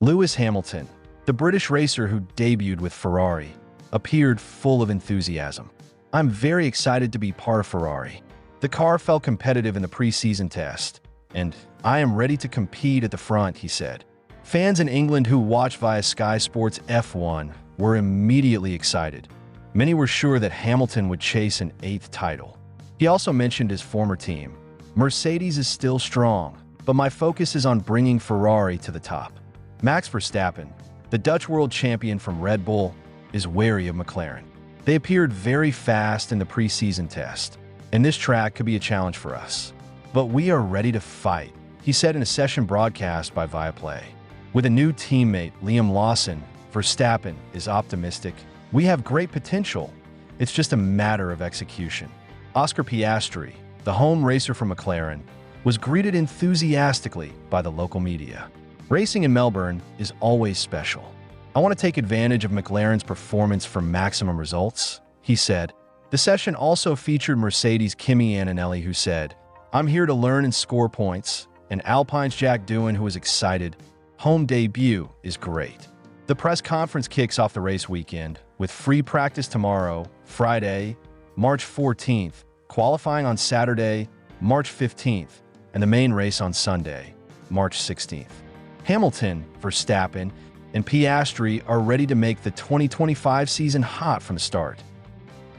Lewis Hamilton, the British racer who debuted with Ferrari, appeared full of enthusiasm. "I'm very excited to be part of Ferrari. The car felt competitive in the pre-season test, and I am ready to compete at the front," he said. Fans in England who watched via Sky Sports F1 were immediately excited. Many were sure that Hamilton would chase an 8th title. He also mentioned his former team. "Mercedes is still strong, but my focus is on bringing Ferrari to the top." Max Verstappen, the Dutch world champion from Red Bull, is wary of McLaren. "They appeared very fast in the pre-season test, and this track could be a challenge for us. But we are ready to fight," he said in a session broadcast by Viaplay. With a new teammate, Liam Lawson, Verstappen is optimistic. "We have great potential. It's just a matter of execution." Oscar Piastri, the home racer from McLaren, was greeted enthusiastically by the local media. "Racing in Melbourne is always special. I want to take advantage of McLaren's performance for maximum results," he said. The session also featured Mercedes' Kimi Antonelli, who said, "I'm here to learn and score points," and Alpine's Jack Doohan, who was excited. "Home debut is great." The press conference kicks off the race weekend with free practice tomorrow, Friday, March 14th, qualifying on Saturday, March 15th, and the main race on Sunday, March 16th. Hamilton, Verstappen, and Piastri are ready to make the 2025 season hot from the start.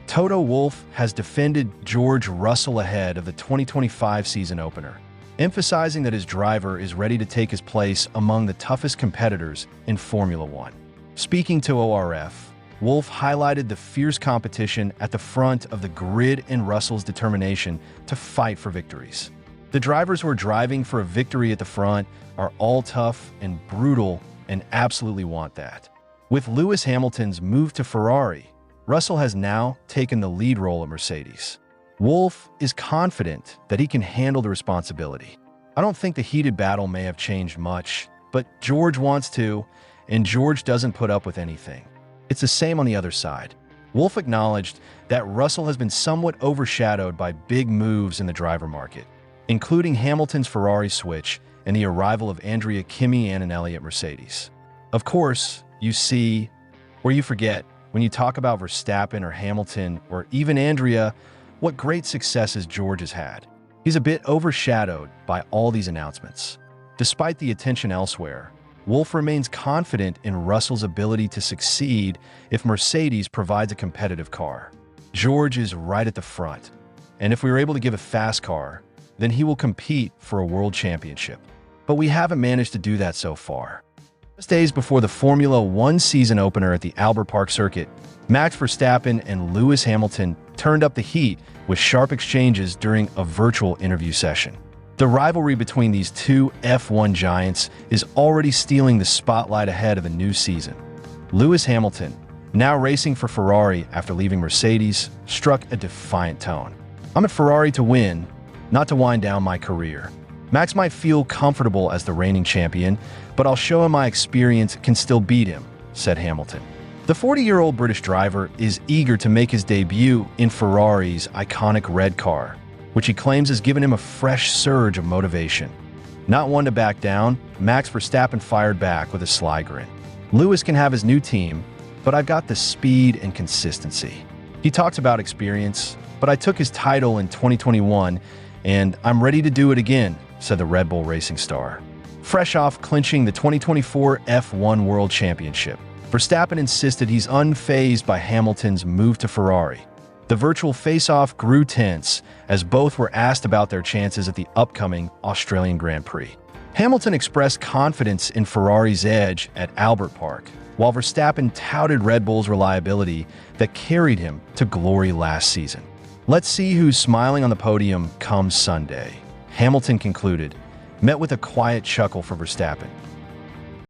Toto Wolff has defended George Russell ahead of the 2025 season opener, emphasizing that his driver is ready to take his place among the toughest competitors in Formula One. Speaking to ORF, Wolff highlighted the fierce competition at the front of the grid and Russell's determination to fight for victories. "The drivers who are driving for a victory at the front are all tough and brutal and absolutely want that." With Lewis Hamilton's move to Ferrari, Russell has now taken the lead role at Mercedes. Wolff is confident that he can handle the responsibility. "I don't think the heated battle may have changed much, but George wants to, and George doesn't put up with anything. It's the same on the other side." Wolff acknowledged that Russell has been somewhat overshadowed by big moves in the driver market, including Hamilton's Ferrari switch and the arrival of Andrea Kimi Antonelli at Mercedes. Of course, you see, or you forget, when you talk about Verstappen or Hamilton or even Andrea, what great successes George has had. He's a bit overshadowed by all these announcements. Despite the attention elsewhere, Wolff remains confident in Russell's ability to succeed if Mercedes provides a competitive car. "George is right at the front, and if we are able to give a fast car, then he will compete for a world championship. But we haven't managed to do that so far." Just days before the Formula One season opener at the Albert Park circuit, Max Verstappen and Lewis Hamilton turned up the heat with sharp exchanges during a virtual interview session. The rivalry between these two F1 giants is already stealing the spotlight ahead of a new season. Lewis Hamilton, now racing for Ferrari after leaving Mercedes, struck a defiant tone. "I'm at Ferrari to win, not to wind down my career. Max might feel comfortable as the reigning champion, but I'll show him my experience can still beat him," said Hamilton. The 40-year-old British driver is eager to make his debut in Ferrari's iconic red car, which he claims has given him a fresh surge of motivation. Not one to back down, Max Verstappen fired back with a sly grin. "Lewis can have his new team, but I've got the speed and consistency. He talks about experience, but I took his title in 2021, and I'm ready to do it again," said the Red Bull racing star. Fresh off clinching the 2024 F1 World Championship, Verstappen insisted he's unfazed by Hamilton's move to Ferrari. The virtual face-off grew tense as both were asked about their chances at the upcoming Australian Grand Prix. Hamilton expressed confidence in Ferrari's edge at Albert Park, while Verstappen touted Red Bull's reliability that carried him to glory last season. "Let's see who's smiling on the podium come Sunday," Hamilton concluded, met with a quiet chuckle for Verstappen.